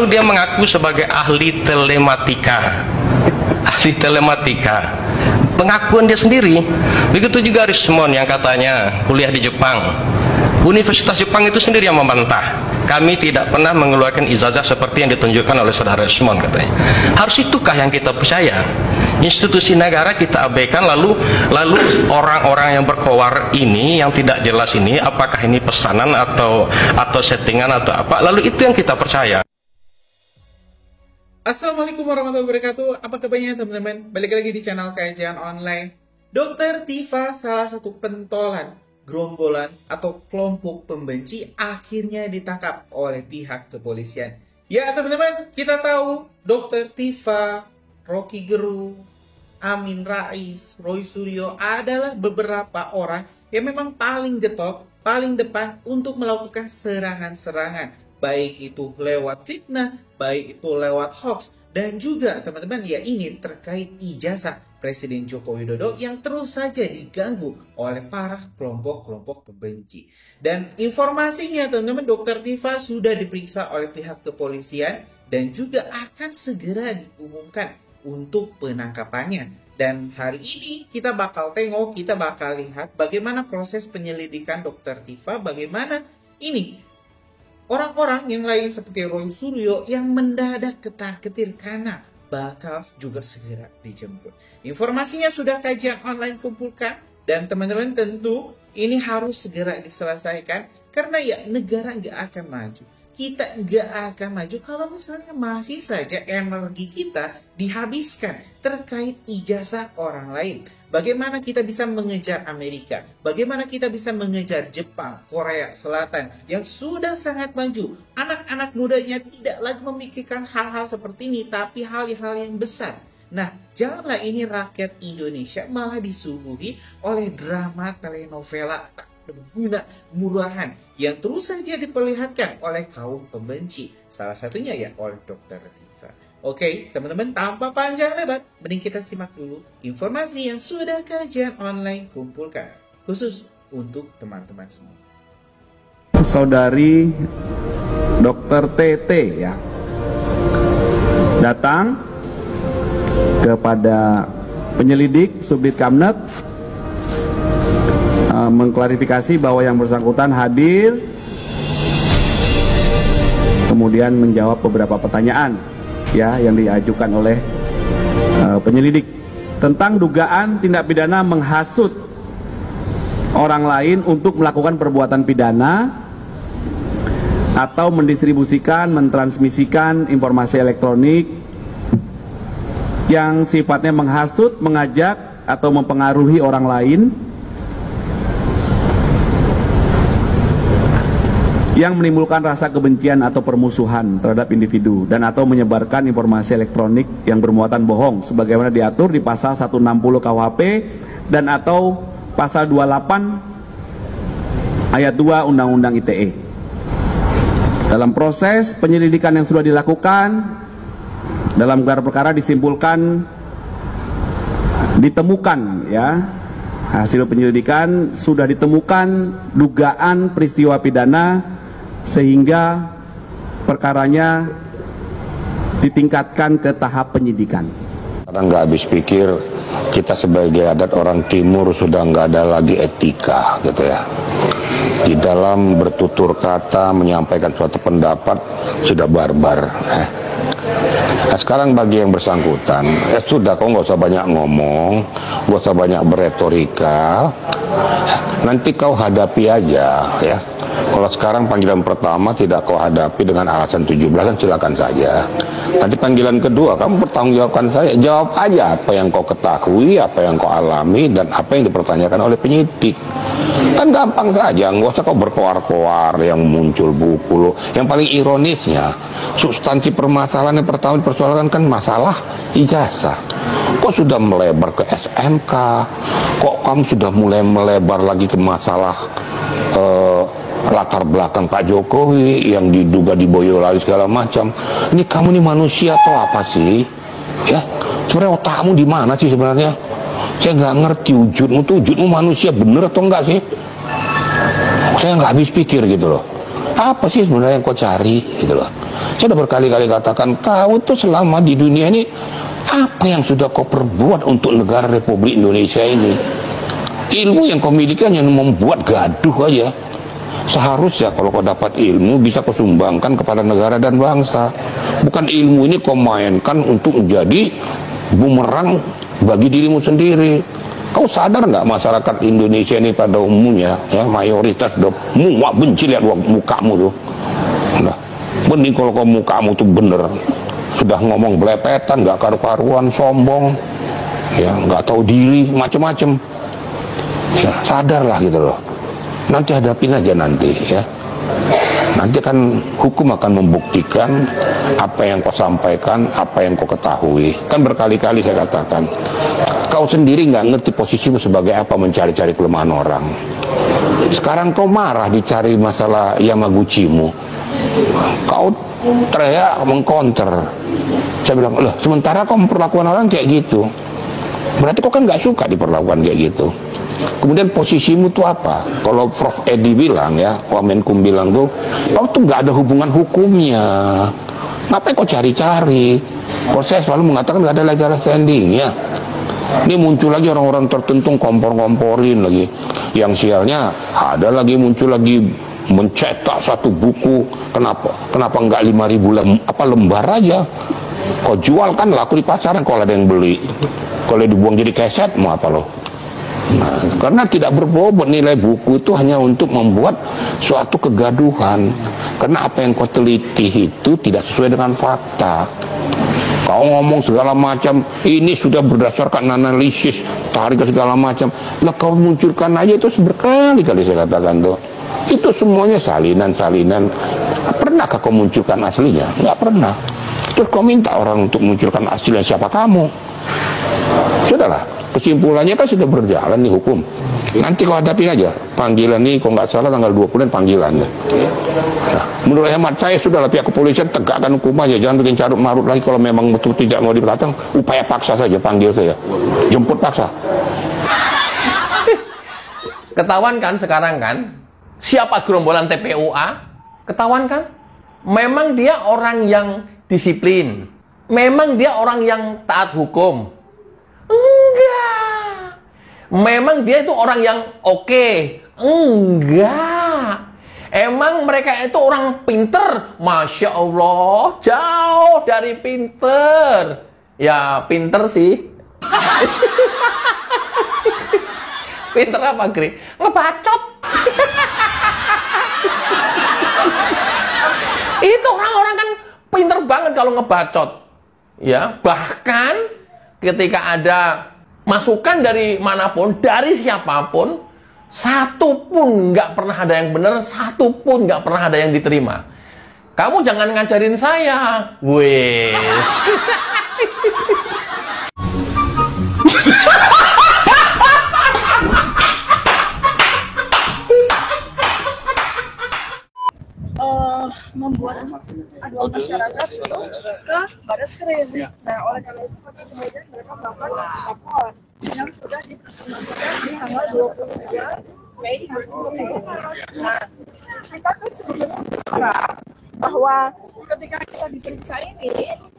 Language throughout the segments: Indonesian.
lalu dia mengaku sebagai ahli telematika. Ahli telematika. Pengakuan dia sendiri. Begitu juga Rismond yang katanya kuliah di Jepang. Universitas Jepang itu sendiri yang membantah. Kami tidak pernah mengeluarkan ijazah seperti yang ditunjukkan oleh saudara Rismond, katanya. Harus itukah yang kita percaya? Institusi negara kita abaikan, lalu orang-orang yang berkowar ini, yang tidak jelas ini, apakah ini pesanan atau settingan atau apa, lalu itu yang kita percaya. Assalamualaikum warahmatullahi wabarakatuh. Apa kabarnya teman-teman? Balik lagi di channel Kajian Online. Dr. Tifa, salah satu pentolan gerombolan atau kelompok pembenci, akhirnya ditangkap oleh pihak kepolisian. Ya teman-teman, kita tahu Dr. Tifa, Rocky Gerung, Amin Rais, Roy Suryo adalah beberapa orang yang memang paling getol, paling depan untuk melakukan serangan-serangan. Baik itu lewat fitnah, baik itu lewat hoax. Dan juga teman-teman, ya ini terkait ijazah Presiden Joko Widodo yang terus saja diganggu oleh para kelompok-kelompok pembenci. Dan informasinya teman-teman, Dr. Tifa sudah diperiksa oleh pihak kepolisian dan juga akan segera diumumkan untuk penangkapannya. Dan hari ini kita bakal tengok, kita bakal lihat bagaimana proses penyelidikan Dr. Tifa, bagaimana ini orang-orang yang lain seperti Roy Suryo yang mendadak ketar-ketir karena bakal juga segera dijemput. Informasinya sudah Kajian Online kumpulkan dan teman-teman tentu ini harus segera diselesaikan karena ya negara nggak akan maju. Kita nggak akan maju kalau misalnya masih saja energi kita dihabiskan terkait ijazah orang lain. Bagaimana kita bisa mengejar Amerika? Bagaimana kita bisa mengejar Jepang, Korea Selatan yang sudah sangat maju? Anak-anak mudanya tidak lagi memikirkan hal-hal seperti ini, tapi hal-hal yang besar. Nah, janganlah ini rakyat Indonesia malah disuguhi oleh drama telenovela tak berguna murahan yang terus saja diperlihatkan oleh kaum pembenci. Salah satunya ya oleh Dr. Tifa. Oke, teman-teman, tanpa panjang lebar, mending kita simak dulu informasi yang sudah Kajian Online kumpulkan, khusus untuk teman-teman semua. Saudari Dr. TT ya datang kepada penyelidik Subdit Kamnet mengklarifikasi bahwa yang bersangkutan hadir, kemudian menjawab beberapa pertanyaan ya yang diajukan oleh penyelidik tentang dugaan tindak pidana menghasut orang lain untuk melakukan perbuatan pidana atau mendistribusikan, mentransmisikan informasi elektronik yang sifatnya menghasut, mengajak atau mempengaruhi orang lain yang menimbulkan rasa kebencian atau permusuhan terhadap individu dan atau menyebarkan informasi elektronik yang bermuatan bohong sebagaimana diatur di pasal 160 KUHP dan atau pasal 28 ayat 2 Undang-Undang ITE. Dalam proses penyelidikan yang sudah dilakukan, dalam gelar perkara disimpulkan ditemukan ya, hasil penyelidikan sudah ditemukan dugaan peristiwa pidana sehingga perkaranya ditingkatkan ke tahap penyidikan. Kadang nggak habis pikir, kita sebagai adat orang timur sudah nggak ada lagi etika gitu ya. Di dalam bertutur kata, menyampaikan suatu pendapat sudah barbar. Nah sekarang bagi yang bersangkutan, sudah kau nggak usah banyak ngomong, nggak usah banyak beretorika, nanti kau hadapi aja ya. Kalau sekarang panggilan pertama tidak kau hadapi dengan alasan 17 kan silakan saja. Nanti panggilan kedua kamu bertanggungjawabkan saya, jawab aja apa yang kau ketahui, apa yang kau alami dan apa yang dipertanyakan oleh penyidik. Kan gampang saja, nggak usah kau berkoar-koar yang muncul buku lo. Yang paling ironisnya, substansi permasalahan yang pertama dipersoalkan kan masalah ijazah. Kok sudah melebar ke SMK? Kok kamu sudah mulai melebar lagi ke masalah latar belakang Pak Jokowi yang diduga diboyolali segala macam? Ini kamu nih manusia atau apa sih? Ya, sebenarnya otakmu di mana sih sebenarnya? Saya nggak ngerti wujudmu manusia bener atau enggak sih? Saya nggak habis pikir gitu loh. Apa sih sebenarnya yang kau cari gitu loh? Saya sudah berkali-kali katakan, kau tuh selama di dunia ini apa yang sudah kau perbuat untuk negara Republik Indonesia ini? Ilmu yang kau miliki hanya membuat gaduh aja. Seharusnya kalau kau dapat ilmu bisa kau sumbangkan kepada negara dan bangsa. Bukan ilmu ini kau mainkan untuk menjadi bumerang bagi dirimu sendiri. Kau sadar nggak masyarakat Indonesia ini pada umumnya, ya mayoritas udah muak benci lihat mukamu tuh. Nah, mending kalau kau mukamu tuh bener, sudah ngomong belepetan, nggak karu-karuan, sombong, ya nggak tahu diri, macem-macem. Ya, sadarlah gitu loh. Nanti hadapin aja nanti, ya. Nanti kan hukum akan membuktikan apa yang kau sampaikan, apa yang kau ketahui. Kan berkali-kali saya katakan, kau sendiri nggak ngerti posisimu sebagai apa mencari-cari kelemahan orang. Sekarang kau marah dicari masalah Yamaguchimu. Kau teriak mengkonter. Saya bilang, loh sementara kau memperlakukan orang kayak gitu, berarti kau kan nggak suka diperlakukan kayak gitu. Kemudian posisimu tuh apa? Kalau Prof. Edi bilang ya, Wamenkum bilang tuh, kau tuh nggak ada hubungan hukumnya. Ngapain kau cari-cari? Kalau saya selalu mengatakan nggak ada legal standing ya. Ini muncul lagi orang-orang tertentu kompor-komporin lagi. Yang sialnya ada lagi muncul lagi mencetak satu buku. Kenapa nggak 5.000 lembar aja? Kau jual kan laku di pasaran kalau ada yang beli. Kalau dibuang jadi keset mau apa lo? Nah, karena tidak berbobot nilai buku itu hanya untuk membuat suatu kegaduhan. Karena apa yang kau teliti itu tidak sesuai dengan fakta. Kau ngomong segala macam, ini sudah berdasarkan analisis, tarik segala macam. Nah kau munculkan aja itu berkali-kali saya katakan tuh. Itu semuanya salinan-salinan. Pernahkah kau munculkan aslinya? Nggak pernah. Terus kau minta orang untuk munculkan aslinya, siapa kamu? Sudahlah. Kesimpulannya kan sudah berjalan nih hukum. Nanti kau hadapin aja panggilan nih, kalau nggak salah tanggal 20 panggilan. Nah, menurut hemat saya sudahlah pihak kepolisian tegakkan hukum aja, jangan bikin carut marut lagi. Kalau memang betul tidak mau diberlatang, upaya paksa saja, panggil saya, jemput paksa. Ketahuan kan sekarang kan siapa gerombolan TPUA? Ketahuan kan? Memang dia orang yang disiplin, memang dia orang yang taat hukum. Enggak. Memang dia itu orang yang oke. Enggak. Emang mereka itu orang pinter. Masya Allah. Jauh dari pinter. Ya pinter sih. Pinter apa, Gri? Ngebacot. Itu orang-orang kan pinter banget kalau ngebacot. Ya, bahkan ketika ada masukan dari manapun, dari siapapun, satu pun nggak pernah ada yang benar, satu pun nggak pernah ada yang diterima. Kamu jangan ngajarin saya, wes. Membuat aduan masyarakat itu ke baris krim. Nah, oleh karena itu kemudian mereka melakukan lapor yang sudah dipresentasikan di tanggal 23 Mei 2020. Nah, kita kan sebelumnya berharap bahwa ketika kita diperiksa ini,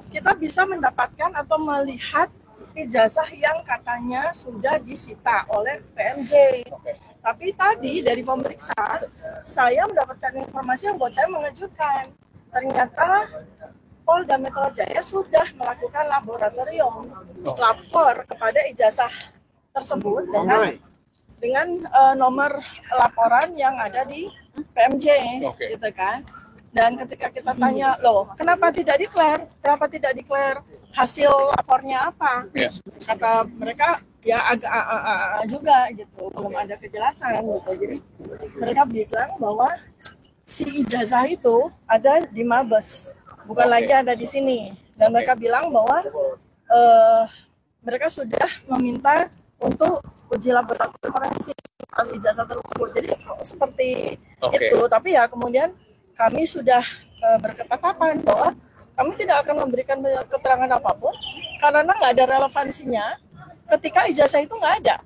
kita bisa mendapatkan atau melihat ijazah yang katanya sudah disita oleh PMJ. Tapi tadi dari pemeriksaan, saya mendapatkan informasi yang buat saya mengejutkan. Ternyata Polda Metro Jaya sudah melakukan laboratorium lapor kepada ijazah tersebut dengan nomor laporan yang ada di PMJ, gitu kan. Dan ketika kita tanya, loh, kenapa tidak declare? Kenapa tidak declare hasil lapornya apa? Kata mereka, ya agak juga gitu, belum ada kejelasan gitu. Jadi mereka bilang bahwa si ijazah itu ada di Mabes, bukan lagi ada di sini. Dan mereka bilang bahwa mereka sudah meminta untuk uji laboratorium forensik atas ijazah tersebut. Jadi seperti itu. Tapi ya kemudian kami sudah berketetapan bahwa kami tidak akan memberikan keterangan apapun karena nggak ada relevansinya. Ketika ijazah itu nggak ada,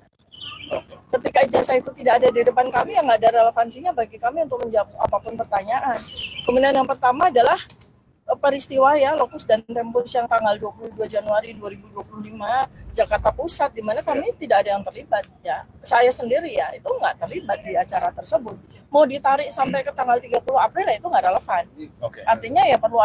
ketika ijazah itu tidak ada di depan kami, yang nggak ada relevansinya bagi kami untuk menjawab apapun pertanyaan. Kemudian yang pertama adalah peristiwa ya Lokus dan Tempus yang tanggal 22 Januari 2025 Jakarta Pusat, di mana kami tidak ada yang terlibat ya. Saya sendiri ya itu nggak terlibat di acara tersebut. Mau ditarik sampai ke tanggal 30 April ya itu nggak relevan. Artinya ya perlu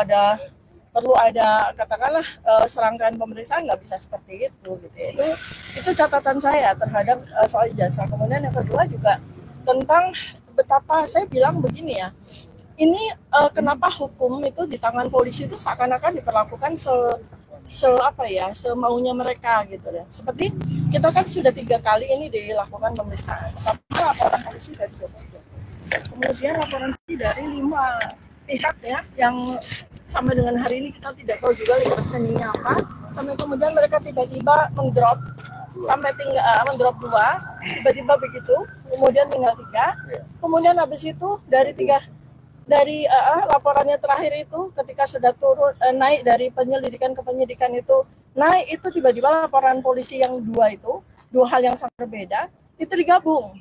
ada katakanlah serangkaian pemeriksaan, nggak bisa seperti itu gitu ya. Itu catatan saya terhadap soal ijazah. Kemudian yang kedua juga tentang betapa saya bilang begini ya. Ini kenapa hukum itu di tangan polisi itu seakan-akan diperlakukan semaunya mereka gitu ya. Seperti kita kan sudah 3 kali ini dilakukan pemeriksaan. Tapi laporan polisi dari 2. Kemudian laporan dari 5 pihak ya, yang sampai dengan hari ini kita tidak tahu juga legal standing-nya apa. Sampai kemudian mereka tiba-tiba mendrop sampai mendrop 2, tiba-tiba begitu. Kemudian tinggal 3. Kemudian habis itu dari laporannya terakhir itu ketika sudah turun naik dari penyelidikan ke penyidikan itu naik, itu tiba-tiba laporan polisi yang 2 itu 2 hal yang sangat berbeda itu digabung.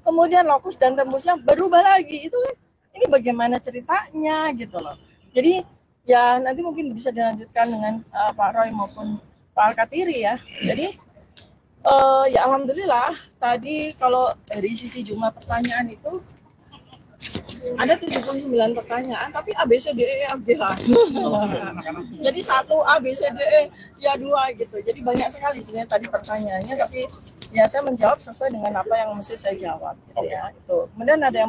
Kemudian Lokus dan Tempusnya berubah lagi. Itu kan ini bagaimana ceritanya gitu loh. Jadi ya nanti mungkin bisa dilanjutkan dengan Pak Roy maupun Pak Alkatiri ya. Jadi ya alhamdulillah tadi kalau dari sisi jumlah pertanyaan itu ada 79 pertanyaan, tapi A, B, C, D, E, F, G, H. Jadi 1 A, B, C, D, E, ya 2 gitu. Jadi banyak sekali sebenarnya tadi pertanyaannya, tapi ya saya menjawab sesuai dengan apa yang mesti saya jawab gitu ya. Itu. Kemudian ada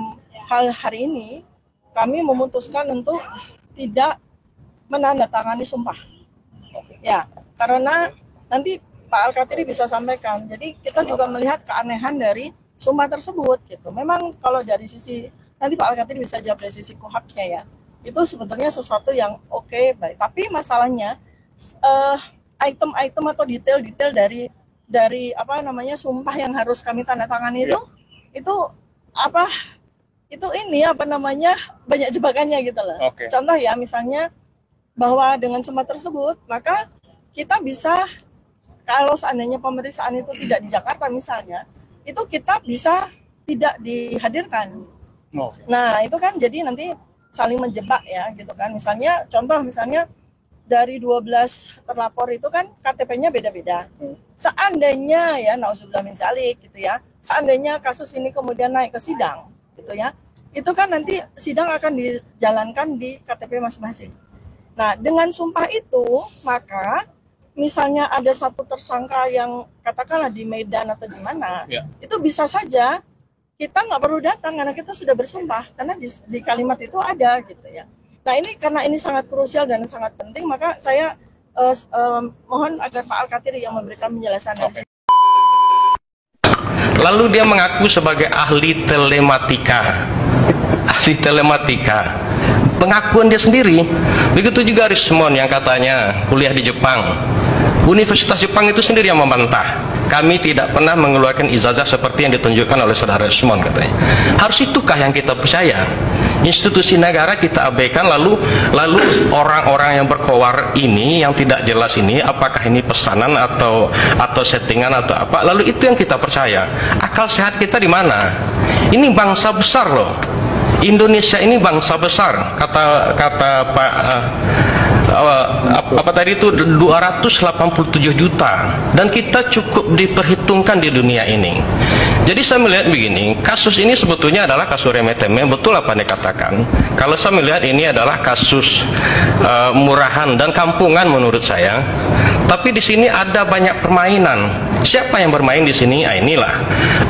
hal hari ini kami memutuskan untuk tidak menandatangani sumpah. Ya, karena nanti Pak Alkatiri bisa sampaikan. Jadi kita juga melihat keanehan dari sumpah tersebut gitu. Memang kalau dari sisi nanti Pak Alkatiri bisa jawab dari sisi kuhapnya ya. Itu sebetulnya sesuatu yang oke, baik. Tapi masalahnya item-item atau detail-detail dari apa namanya sumpah yang harus kami tanda tangani itu apa? Itu ini apa namanya banyak jebakannya gitu loh. Contoh ya misalnya bahwa dengan sumpah tersebut maka kita bisa kalau seandainya pemeriksaan itu tidak di Jakarta misalnya, itu kita bisa tidak dihadirkan. Nah itu kan jadi nanti saling menjebak ya gitu kan. Misalnya contoh misalnya dari 12 terlapor itu kan KTP-nya beda-beda. Seandainya ya nauzubillah min dzalik gitu ya. Seandainya kasus ini kemudian naik ke sidang gitu ya. Itu kan nanti sidang akan dijalankan di KTP masing-masing. Nah dengan sumpah itu maka misalnya ada satu tersangka yang katakanlah di Medan atau di mana, itu bisa saja kita nggak perlu datang karena kita sudah bersumpah karena di kalimat itu ada gitu ya. Nah ini karena ini sangat krusial dan sangat penting maka saya mohon agar Pak Alkatiri yang memberikan penjelasan dari sini. Lalu dia mengaku sebagai ahli telematika. Ahli telematika. Pengakuan dia sendiri. Begitu juga Rismon yang katanya kuliah di Jepang. Universitas Jepang itu sendiri yang membantah. Kami tidak pernah mengeluarkan ijazah seperti yang ditunjukkan oleh saudara Rismon katanya. Harus itukah yang kita percaya? Institusi negara kita abaikan, lalu orang-orang yang berkowar ini yang tidak jelas ini apakah ini pesanan atau settingan atau apa? Lalu itu yang kita percaya. Akal sehat kita di mana? Ini bangsa besar loh. Indonesia ini bangsa besar, kata Pak apa tadi itu 287 juta dan kita cukup diperhitungkan di dunia ini. Jadi saya melihat begini, kasus ini sebetulnya adalah kasus remeh-temeh, betul apa yang dikatakan. Kalau saya melihat ini adalah kasus murahan dan kampungan menurut saya. Tapi di sini ada banyak permainan. Siapa yang bermain di sini? Inilah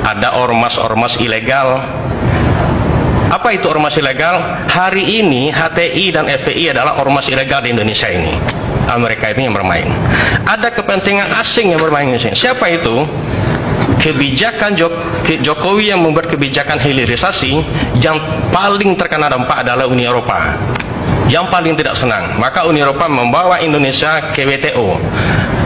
ada ormas-ormas ilegal. Apa itu ormas ilegal? Hari ini HTI dan FPI adalah ormas ilegal di Indonesia ini. Mereka ini yang bermain. Ada kepentingan asing yang bermain di sini. Siapa itu? Kebijakan Jokowi yang membuat kebijakan hilirisasi yang paling terkena dampak adalah Uni Eropa. Yang paling tidak senang. Maka Uni Eropa membawa Indonesia ke WTO.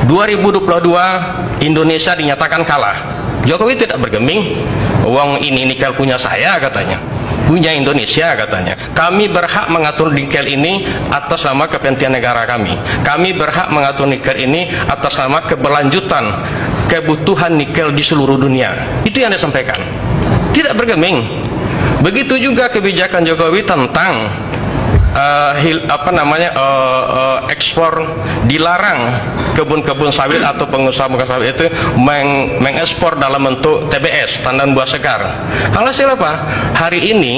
2022 Indonesia dinyatakan kalah. Jokowi tidak bergeming. Uang ini nikel punya saya katanya. Punya Indonesia katanya. Kami berhak mengatur nikel ini atas nama kepentingan negara kami. Kami berhak mengatur nikel ini atas nama keberlanjutan kebutuhan nikel di seluruh dunia. Itu yang disampaikan. Tidak bergeming. Begitu juga kebijakan Jokowi tentang ekspor, dilarang kebun-kebun sawit atau pengusaha sawit itu mengekspor dalam bentuk TBS, tandan buah segar. Alhasil apa? Hari ini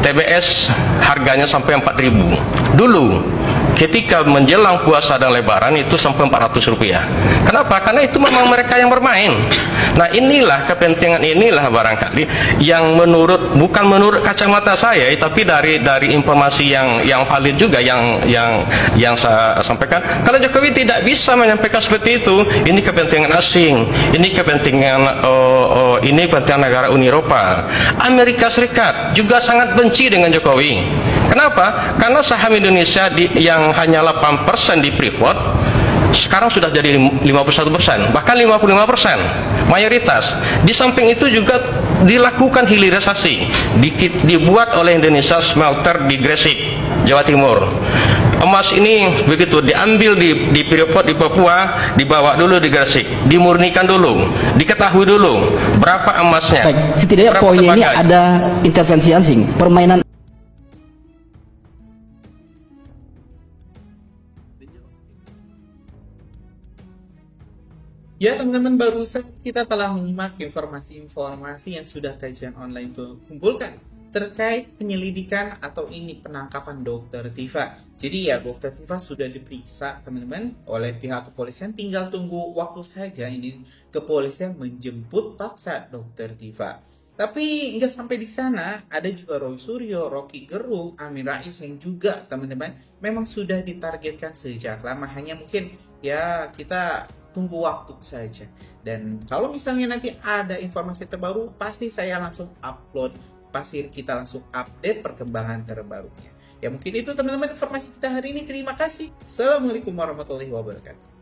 TBS harganya sampai 4.000. Dulu ketika menjelang puasa dan lebaran itu sampai 400 rupiah. Kenapa? Karena itu memang mereka yang bermain. Nah, inilah kepentingan, inilah barangkali yang bukan menurut kacamata saya, tapi dari informasi yang valid juga yang saya sampaikan. Kalau Jokowi tidak bisa menyampaikan seperti itu, ini kepentingan asing, ini kepentingan negara Uni Eropa. Amerika Serikat juga sangat benci dengan Jokowi. Kenapa? Karena saham Indonesia yang hanya 8% di Freeport sekarang sudah jadi 51%, bahkan 55% mayoritas. Di samping itu juga dilakukan hilirisasi, dibuat oleh Indonesia smelter di Gresik, Jawa Timur. Emas ini begitu diambil di Freeport di Papua, dibawa dulu di Gresik, dimurnikan dulu, diketahui dulu berapa emasnya. Baik, setidaknya poinnya ini ada intervensi asing, permainan. Ya teman-teman, barusan kita telah menyimak informasi-informasi yang sudah kajian online kumpulkan terkait penyelidikan atau ini penangkapan Dr. Tifa. Jadi ya, Dr. Tifa sudah diperiksa teman-teman oleh pihak kepolisian, tinggal tunggu waktu saja ini kepolisian menjemput paksa Dr. Tifa. Tapi nggak sampai di sana, ada juga Roy Suryo, Rocky Gerung, Amin Rais yang juga teman-teman memang sudah ditargetkan sejak lama. Hanya mungkin ya kita tunggu waktu saja. Dan kalau misalnya nanti ada informasi terbaru, pasti saya langsung upload, pasti kita langsung update perkembangan terbarunya. Ya mungkin itu teman-teman informasi kita hari ini. Terima kasih. Assalamualaikum warahmatullahi wabarakatuh.